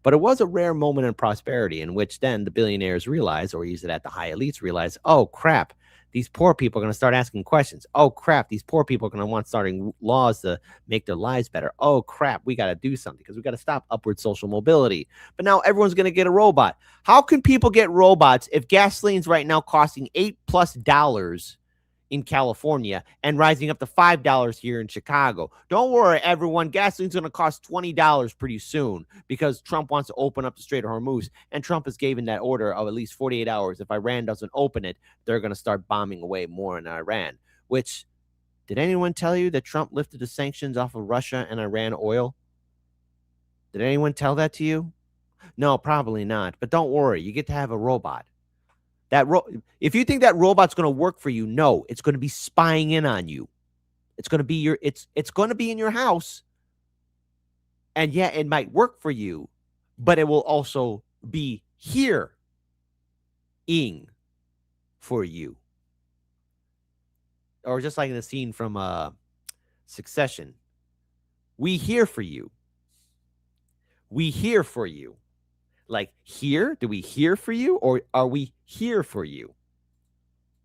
But it was a rare moment in prosperity in which then the billionaires realized, or use it at the high elites realized, oh, crap, these poor people are going to start asking questions. Oh, crap, these poor people are going to want starting laws to make their lives better. Oh, crap, we got to do something because we got to stop upward social mobility. But now everyone's going to get a robot. How can people get robots if gasoline's right now costing $8+ in California and rising up to $5 here in Chicago. Don't worry, everyone. Gasoline's going to cost $20 pretty soon because Trump wants to open up the Strait of Hormuz, and Trump has given that order of at least 48 hours. If Iran doesn't open it, they're going to start bombing away more in Iran, which, did anyone tell you that Trump lifted the sanctions off of Russia and Iran oil? Did anyone tell that to you? No, probably not. But don't worry, you get to have a robot. If you think that robot's going to work for you, no, it's going to be spying in on you. It's going to be it's going to be in your house. And yeah, it might work for you, but it will also be here for you. Or just like in the scene from Succession. We here for you. We here for you. Like here? Do we here for you, or are we here for you?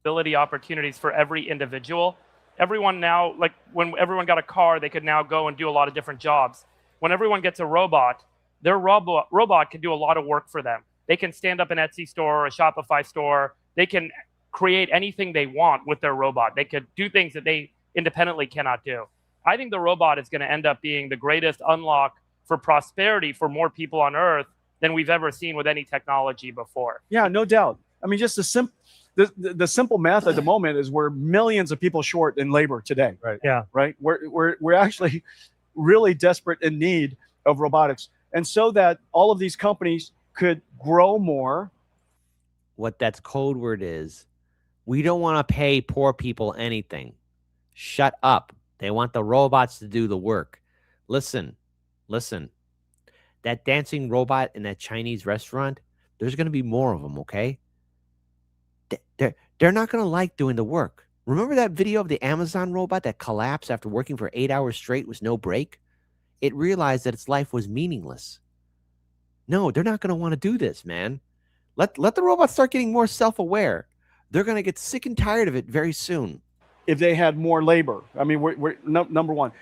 Ability opportunities for every individual. Everyone now, like when everyone got a car, they could now go and do a lot of different jobs. When everyone gets a robot, their robot can do a lot of work for them. They can stand up an Etsy store or a Shopify store. They can create anything they want with their robot. They could do things that they independently cannot do. I think the robot is going to end up being the greatest unlock for prosperity for more people on Earth than we've ever seen with any technology before. Yeah, no doubt. I mean, just the simple math at the moment is we're millions of people short in labor today. Right. Yeah. Right. We're actually really desperate in need of robotics, and so that all of these companies could grow more. What that's code word is, we don't want to pay poor people anything. Shut up. They want the robots to do the work. Listen. That dancing robot in that Chinese restaurant, there's going to be more of them, okay? They're not going to like doing the work. Remember that video of the Amazon robot that collapsed after working for 8 hours straight with no break? It realized that its life was meaningless. No, they're not going to want to do this, man. Let the robots start getting more self-aware. They're going to get sick and tired of it very soon. If they had more labor. I mean, we're number one.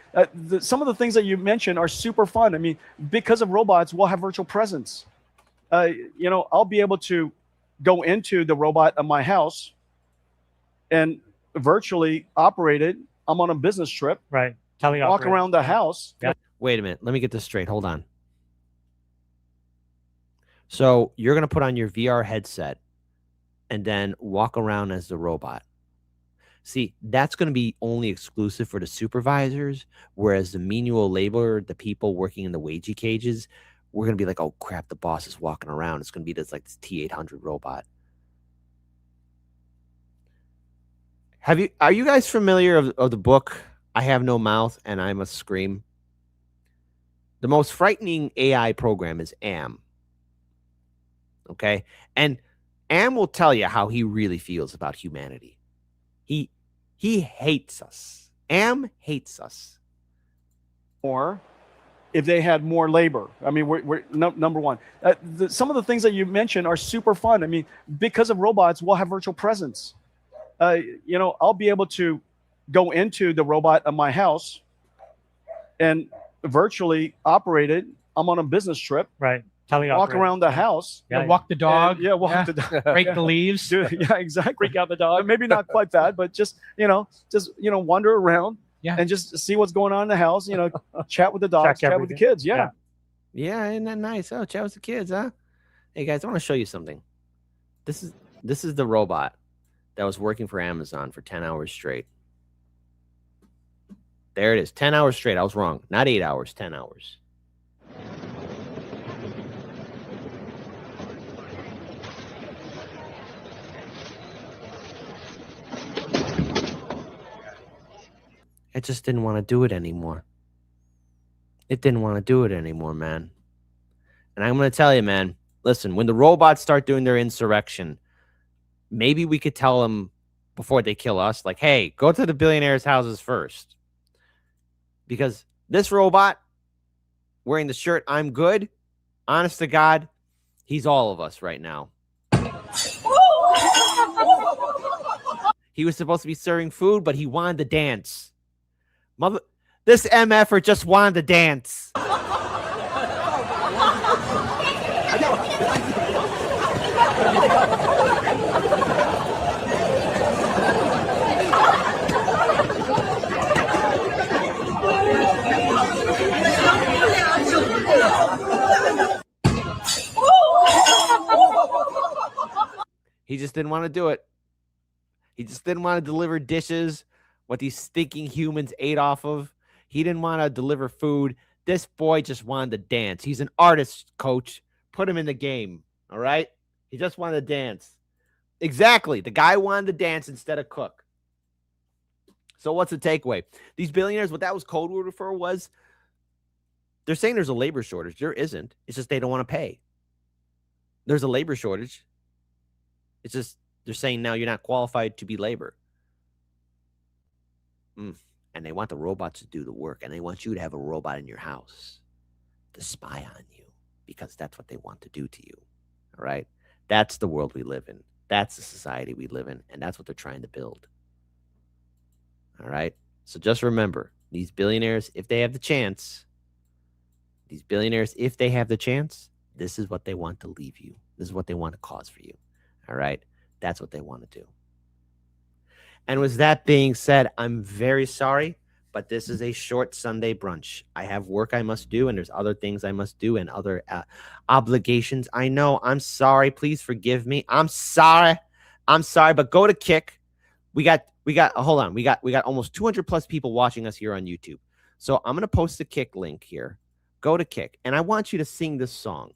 Some of the things that you mentioned are super fun. I mean, because of robots, we'll have virtual presence. I'll be able to go into the robot of my house and virtually operate it. I'm on a business trip. Right. Walk around the house. Yeah. Wait a minute. Let me get this straight. Hold on. So you're going to put on your VR headset and then walk around as the robot. See, that's going to be only exclusive for the supervisors, whereas the menial labor, the people working in the wagey cages, we're going to be like, oh, crap, the boss is walking around. It's going to be this T-800 robot. Are you guys familiar of the book, I Have No Mouth and I Must Scream? The most frightening AI program is Am. Okay? And Am will tell you how he really feels about humanity. He hates us. Am hates us. Or if they had more labor. I mean, we're number one. Some of the things that you mentioned are super fun. I mean, because of robots, we'll have virtual presence. I'll be able to go into the robot of my house and virtually operate it. I'm on a business trip. Right. Walk around the house. Yeah, walk the dog. Walk the dog. Break the leaves. Yeah, exactly. Freak out the dog. Maybe not quite that, but just wander around. Yeah. And just see what's going on in the house. Chat with the dogs, chat with the kids. Yeah. Yeah, isn't that nice? Oh, chat with the kids, huh? Hey guys, I want to show you something. This is the robot that was working for Amazon for 10 hours straight. There it is. 10 hours straight. I was wrong. Not 8 hours, 10 hours. It just didn't want to do it anymore. It didn't want to do it anymore, man. And I'm going to tell you, man, listen, when the robots start doing their insurrection, maybe we could tell them before they kill us, like, hey, go to the billionaires' houses first. Because this robot wearing the shirt, I'm good, honest to God, he's all of us right now. He was supposed to be serving food, but he wanted to dance. This MFer just wanted to dance. He just didn't want to do it. He just didn't want to deliver dishes, what these stinking humans ate off of. He didn't want to deliver food. This boy just wanted to dance. He's an artist, coach. Put him in the game, all right? He just wanted to dance. Exactly. The guy wanted to dance instead of cook. So what's the takeaway? These billionaires, what that was code word for was, they're saying there's a labor shortage. There isn't. It's just they don't want to pay. There's a labor shortage. It's just they're saying now you're not qualified to be labor. And they want the robots to do the work. And they want you to have a robot in your house to spy on you because that's what they want to do to you. All right? That's the world we live in. That's the society we live in. And that's what they're trying to build. All right? So just remember, these billionaires, if they have the chance, this is what they want to leave you. This is what they want to cause for you. All right? That's what they want to do. And with that being said, I'm very sorry, but this is a short Sunday brunch. I have work I must do, and there's other things I must do and other obligations. I know. I'm sorry. Please forgive me. I'm sorry, but go to Kick. We got hold on. We got almost 200 plus people watching us here on YouTube. So I'm going to post the Kick link here. Go to Kick, and I want you to sing this song.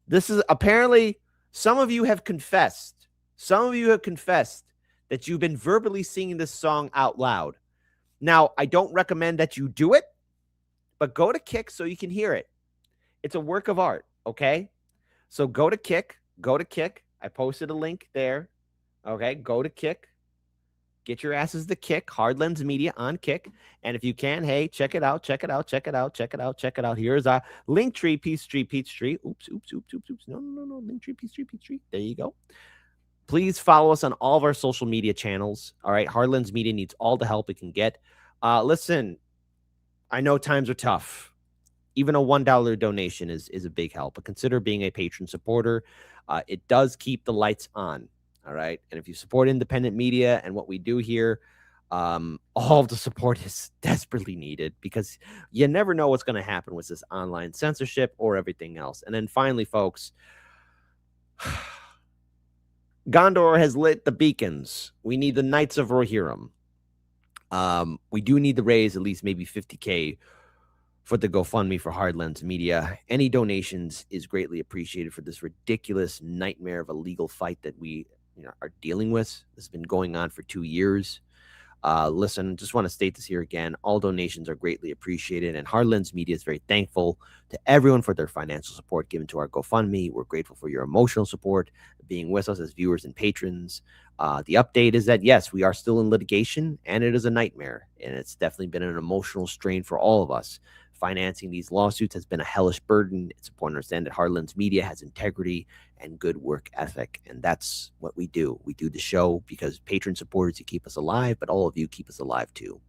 This is apparently some of you have confessed. Some of you have confessed that you've been verbally singing this song out loud. Now, I don't recommend that you do it, but go to Kick so you can hear it. It's a work of art, okay? So go to Kick. I posted a link there. Okay, go to Kick. Get your asses to Kick. Hard Lens Media on Kick. And if you can, hey, check it out. Here's our Linktree, Peachtree. Oops. No. Linktree, Peachtree. There you go. Please follow us on all of our social media channels. All right. Hard Lens Media needs all the help it can get. Listen, I know times are tough. Even a $1 donation is a big help. But consider being a patron supporter. It does keep the lights on. All right. And if you support independent media and what we do here, all of the support is desperately needed because you never know what's going to happen with this online censorship or everything else. And then finally, folks, Gondor has lit the beacons. We need the Knights of Rohirrim. We do need to raise at least maybe 50K for the GoFundMe for Hard Lens Media. Any donations is greatly appreciated for this ridiculous nightmare of a legal fight that we are dealing with. This has been going on for 2 years. Listen, just want to state this here again. All donations are greatly appreciated, and Hard Lens Media is very thankful to everyone for their financial support given to our GoFundMe. We're grateful for your emotional support, being with us as viewers and patrons. The update is that, yes, we are still in litigation, and it is a nightmare, and it's definitely been an emotional strain for all of us. Financing these lawsuits has been a hellish burden. It's important to understand that Hard Lens Media has integrity and good work ethic, and that's what we do. We do the show because patron supporters, you keep us alive, but all of you keep us alive too.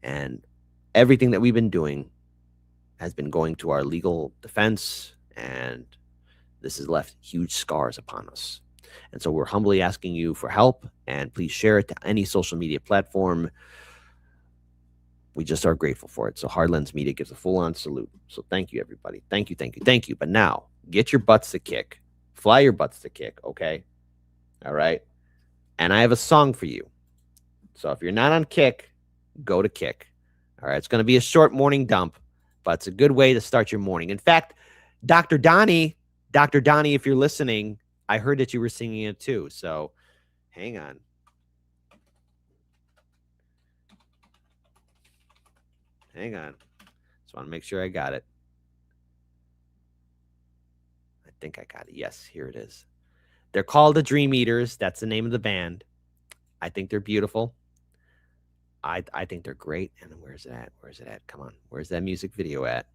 And everything that we've been doing has been going to our legal defense, and this has left huge scars upon us. And so we're humbly asking you for help, and please share it to any social media platform. We just are grateful for it. So Hard Lens Media gives a full-on salute. So thank you, everybody. Thank you. But now, get your butts to Kick. Fly your butts to Kick, okay? All right? And I have a song for you. So if you're not on Kick, go to Kick. All right? It's going to be a short morning dump, but it's a good way to start your morning. In fact, Dr. Donnie, if you're listening, I heard that you were singing it too. So hang on. Just want to make sure I got it. I think I got it. Yes, here it is. They're called the Dream Eaters. That's the name of the band. I think they're beautiful. I think they're great. And where's it at? Come on. Where's that music video at?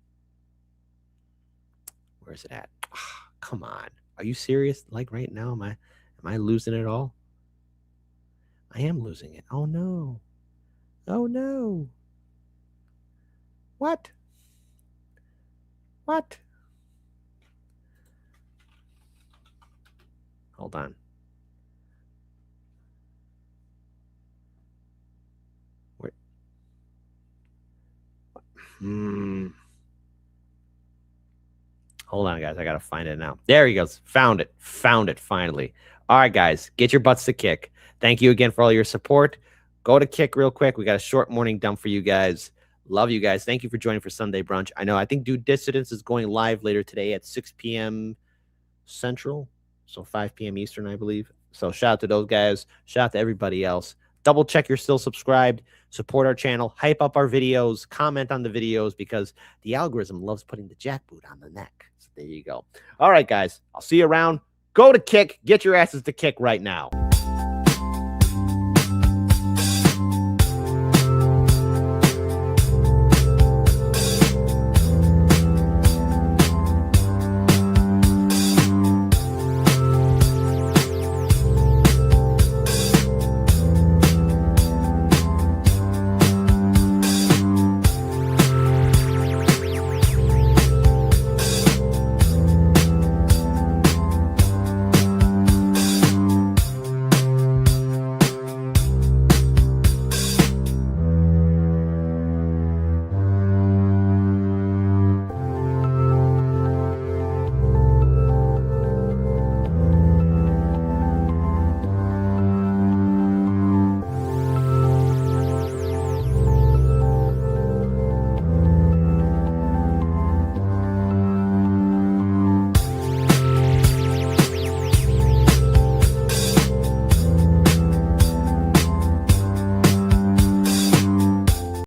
Where's it at? Oh, come on. Are you serious? Like right now, am I losing it all? I am losing it. Oh no. What? Hold on. Where? Hold Hold on, guys. I got to find it now. There he goes. Found it. Found it finally. All right, guys. Get your butts to Kick. Thank you again for all your support. Go to Kick real quick. We got a short morning dump for you guys. Love you guys. Thank you for joining for Sunday Brunch. I know. I think Due Dissidence is going live later today at 6 p.m. Central. So 5 p.m. Eastern, I believe. So shout out to those guys. Shout out to everybody else. Double check you're still subscribed. Support our channel. Hype up our videos. Comment on the videos because the algorithm loves putting the jackboot on the neck. So there you go. All right, guys. I'll see you around. Go to Kick. Get your asses to Kick right now.